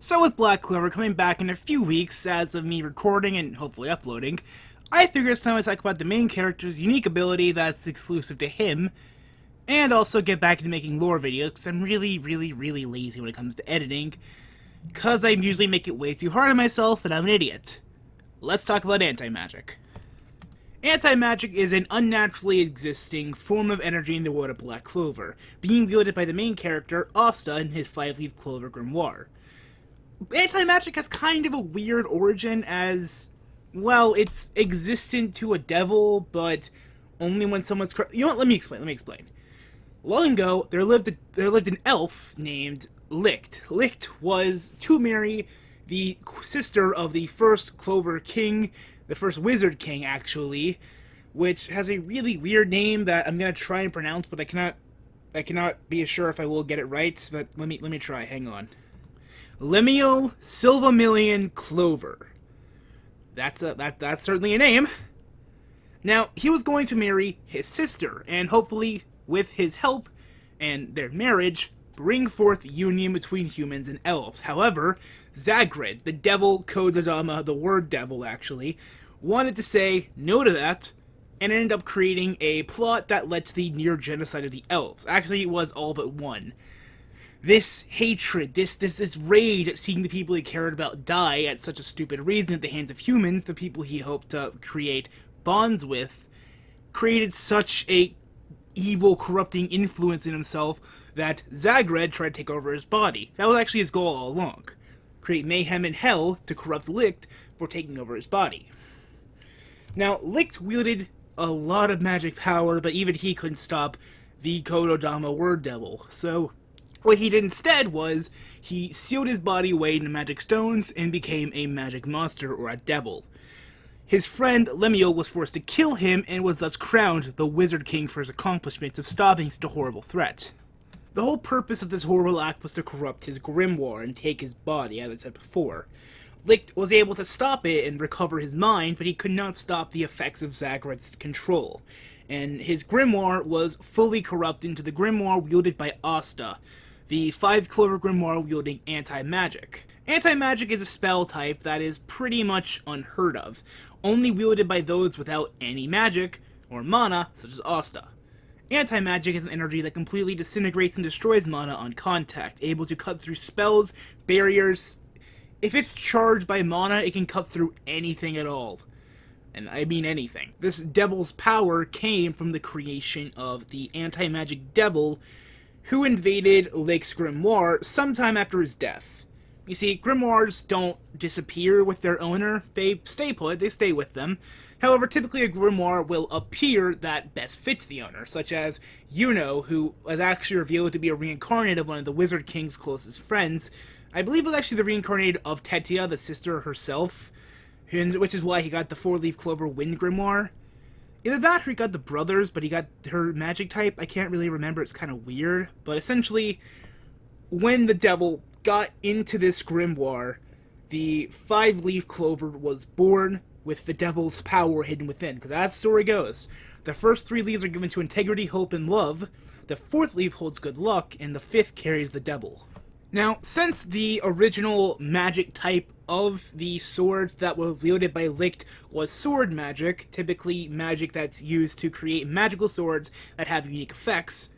So with Black Clover coming back in a few weeks as of me recording and hopefully uploading, I figure it's time to talk about the main character's unique ability that's exclusive to him, and also get back into making lore videos, because I'm really lazy when it comes to editing, because I usually make it way too hard on myself and I'm an idiot. Let's talk about anti-magic. Anti-magic is an unnaturally existing form of energy in the world of Black Clover, being wielded by the main character, Asta, in his 5-leaf Clover Grimoire. Anti-magic has kind of a weird origin as, well, it's existent to a devil, but only when someone's... You know what? Let me explain. Long ago, there lived an elf named Licht. Licht was to marry the sister of the first Clover King, the first Wizard King, actually, which has a really weird name that I'm gonna try and pronounce, but I cannot be sure if I will get it right. But let me try. Hang on. Lemuel Silvermillion Clover. That's certainly a name. Now, he was going to marry his sister, and hopefully, with his help and their marriage, bring forth union between humans and elves. However, Zagred, the devil Kodadama, the word devil actually, wanted to say no to that, and ended up creating a plot that led to the near genocide of the elves. Actually, it was all but one. This hatred, this rage at seeing the people he cared about die at such a stupid reason at the hands of humans, the people he hoped to create bonds with, created such a evil, corrupting influence in himself that Zagred tried to take over his body. That was actually his goal all along. Create mayhem and hell to corrupt Licht for taking over his body. Now, Licht wielded a lot of magic power, but even he couldn't stop the Kododama Word Devil, so what he did instead was, he sealed his body away in the magic stones and became a magic monster or a devil. His friend Lemuel was forced to kill him and was thus crowned the Wizard King for his accomplishments of stopping such a horrible threat. The whole purpose of this horrible act was to corrupt his grimoire and take his body, as I said before. Licht was able to stop it and recover his mind, but he could not stop the effects of Zagred's control, and his grimoire was fully corrupted into the grimoire wielded by Asta, the 5-Clover Grimoire wielding anti-magic. Anti-magic is a spell type that is pretty much unheard of, only wielded by those without any magic, or mana, such as Asta. Anti-magic is an energy that completely disintegrates and destroys mana on contact, able to cut through spells, barriers. If it's charged by mana, it can cut through anything at all. And I mean anything. This devil's power came from the creation of the anti-magic devil, who invaded Licht's grimoire sometime after his death. You see, grimoires don't disappear with their owner, they stay put, they stay with them. However, typically a grimoire will appear that best fits the owner, such as Yuno, who was actually revealed to be a reincarnate of one of the Wizard King's closest friends. I believe it was actually the reincarnate of Tetia, the sister herself, which is why he got the 4-leaf Clover Wind Grimoire. Either that or he got the brothers, but he got her magic type. I can't really remember, it's kind of weird. But essentially, when the devil got into this grimoire, the 5-leaf Clover was born with the devil's power hidden within. Because as the story goes, the first 3 leaves are given to integrity, hope, and love, the 4th leaf holds good luck, and the 5th carries the devil. Now, since the original magic type of the swords that were wielded by Licht was sword magic, typically magic that's used to create magical swords that have unique effects,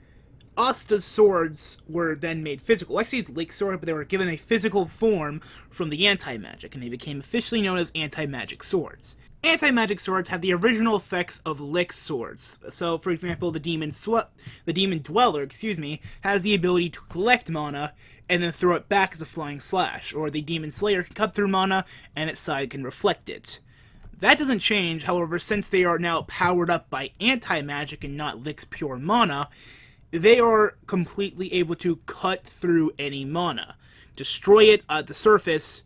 Asta's swords were then made physical. Actually, it's Licht's sword, but they were given a physical form from the anti-magic, and they became officially known as anti-magic swords. Anti-magic swords have the original effects of Licht's swords. So, for example, the Demon Dweller, has the ability to collect mana and then throw it back as a flying slash, or the Demon Slayer can cut through mana and its side can reflect it. That doesn't change, however, since they are now powered up by anti-magic and not Licht's pure mana, they are completely able to cut through any mana, destroy it at the surface,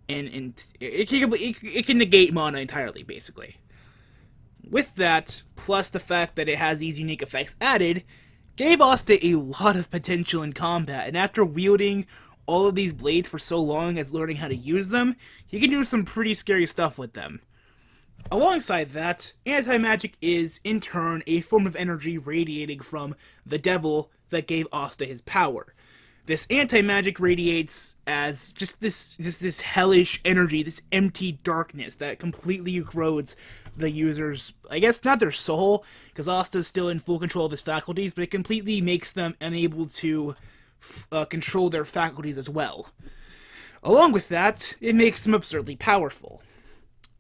and it can negate mana entirely, basically. With that, plus the fact that it has these unique effects added, gave Asta a lot of potential in combat, and after wielding all of these blades for so long as learning how to use them, he can do some pretty scary stuff with them. Alongside that, anti-magic is, in turn, a form of energy radiating from the devil that gave Asta his power. This anti-magic radiates as just this hellish energy, this empty darkness that completely erodes the user's, I guess, not their soul, because Asta's still in full control of his faculties, but it completely makes them unable to control their faculties as well. Along with that, it makes them absurdly powerful.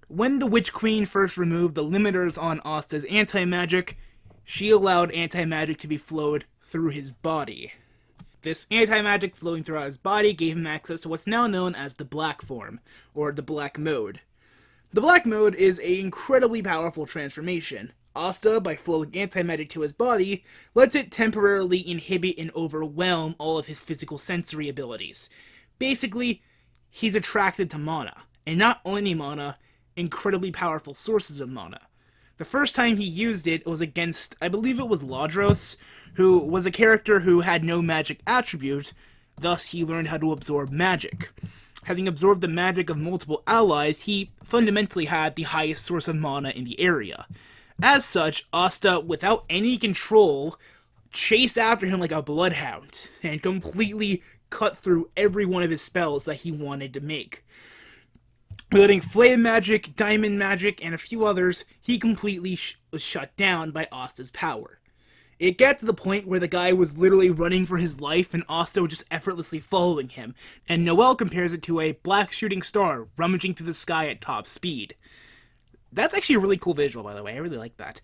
When the Witch Queen first removed the limiters on Asta's anti-magic, she allowed anti-magic to be flowed through his body. This anti-magic flowing throughout his body gave him access to what's now known as the Black Form, or the Black Mode. The Black Mode is an incredibly powerful transformation. Asta, by flowing anti-magic to his body, lets it temporarily inhibit and overwhelm all of his physical sensory abilities. Basically, he's attracted to mana, and not only mana, incredibly powerful sources of mana. The first time he used it was against, I believe it was Ladros, who was a character who had no magic attribute, thus he learned how to absorb magic. Having absorbed the magic of multiple allies, he fundamentally had the highest source of mana in the area. As such, Asta, without any control, chased after him like a bloodhound, and completely cut through every one of his spells that he wanted to make. Wielding Flame Magic, Diamond Magic, and a few others, he completely was shut down by Asta's power. It got to the point where the guy was literally running for his life and Asta was just effortlessly following him, and Noelle compares it to a black shooting star rummaging through the sky at top speed. That's actually a really cool visual, by the way. I really like that.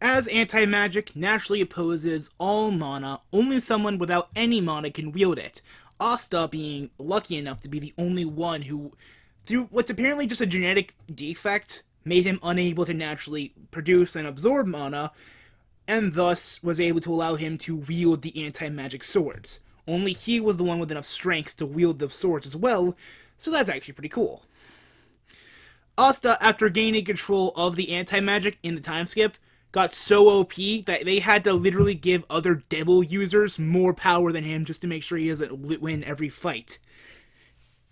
As anti-magic naturally opposes all mana, only someone without any mana can wield it. Asta being lucky enough to be the only one who, through what's apparently just a genetic defect, made him unable to naturally produce and absorb mana, and thus was able to allow him to wield the anti-magic swords. Only he was the one with enough strength to wield the swords as well, so that's actually pretty cool. Asta, after gaining control of the anti-magic in the time skip, got so OP that they had to literally give other devil users more power than him just to make sure he doesn't win every fight.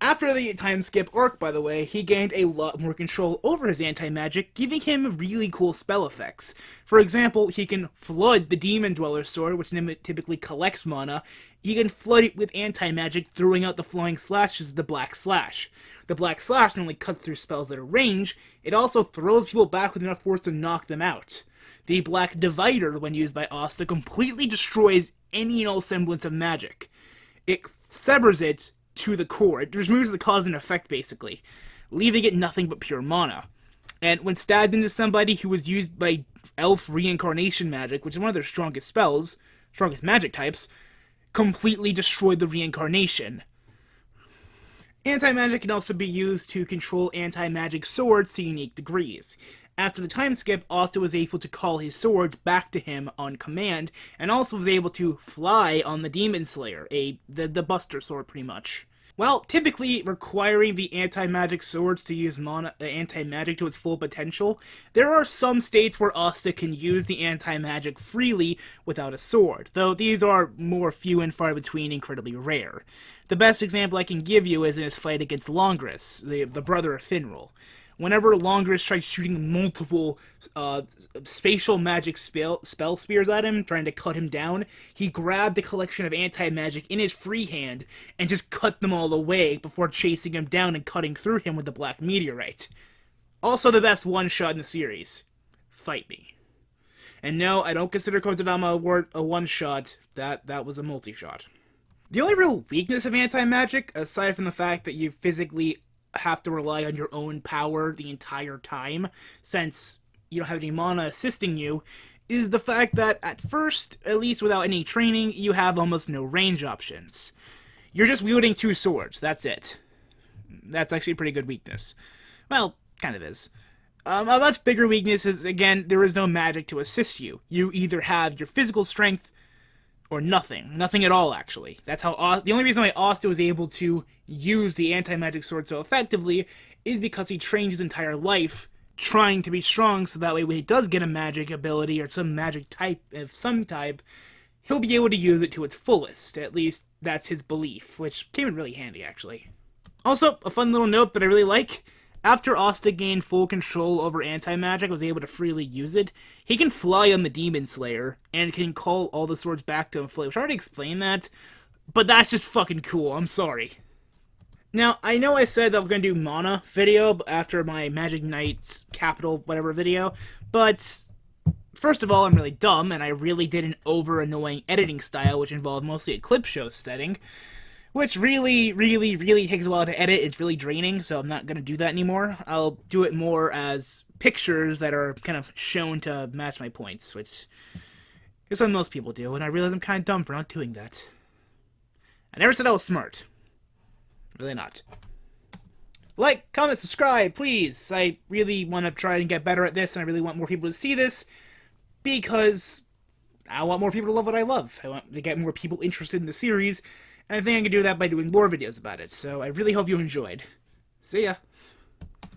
After the time skip arc, by the way, he gained a lot more control over his anti-magic, giving him really cool spell effects. For example, he can flood the Demon Dweller Sword, which typically collects mana. He can flood it with anti-magic, throwing out the flying slashes of the Black Slash. The Black Slash not only cuts through spells that are range, it also throws people back with enough force to knock them out. The Black Divider, when used by Asta, completely destroys any and all semblance of magic. It severs it to the core. It removes the cause and effect, basically, leaving it nothing but pure mana. And when stabbed into somebody who was used by Elf Reincarnation Magic, which is one of their strongest spells, strongest magic types, completely destroyed the reincarnation. Anti-magic can also be used to control anti-magic swords to unique degrees. After the time skip, Asta was able to call his swords back to him on command, and also was able to fly on the Demon Slayer, the Buster Sword pretty much. While typically requiring the anti-magic swords to use anti-magic to its full potential, there are some states where Asta can use the anti-magic freely without a sword, though these are more few and far between, incredibly rare. The best example I can give you is in his fight against Longris, the brother of Finral. Whenever Longris tried shooting multiple spatial magic spell spears at him, trying to cut him down, he grabbed a collection of anti-magic in his free hand and just cut them all away before chasing him down and cutting through him with the Black Meteorite. Also the best one-shot in the series. Fight me. And no, I don't consider Kotodama a one-shot. That was a multi-shot. The only real weakness of anti-magic, aside from the fact that you physically have to rely on your own power the entire time, since you don't have any mana assisting you, is the fact that at first, at least without any training, you have almost no range options. You're just wielding two swords, that's it. That's actually a pretty good weakness. Well, kind of is. A much bigger weakness is, again, there is no magic to assist you. You either have your physical strength or nothing. Nothing at all, actually. That's how the only reason why Asta was able to use the anti-magic sword so effectively is because he trained his entire life trying to be strong, so that way when he does get a magic ability or some magic type of some type, he'll be able to use it to its fullest. At least that's his belief, which came in really handy, actually. Also, a fun little note that I really like: after Asta gained full control over anti-magic, was able to freely use it, he can fly on the Demon Slayer, and can call all the swords back to him fully. Which I already explained that, But that's just fucking cool, I'm sorry. Now, I know I said that I was going to do Mana video after my Magic Knights Capital whatever video, but first of all, I'm really dumb, and I really did an over-annoying editing style, which involved mostly a clip show setting, which really, really, really takes a while to edit. It's really draining, so I'm not going to do that anymore. I'll do it more as pictures that are kind of shown to match my points, which is what most people do, and I realize I'm kind of dumb for not doing that. I never said I was smart. Really not. Like, comment, subscribe, please. I really want to try and get better at this, and I really want more people to see this, because I want more people to love what I love. I want to get more people interested in the series, and I think I can do that by doing more videos about it. So I really hope you enjoyed. See ya.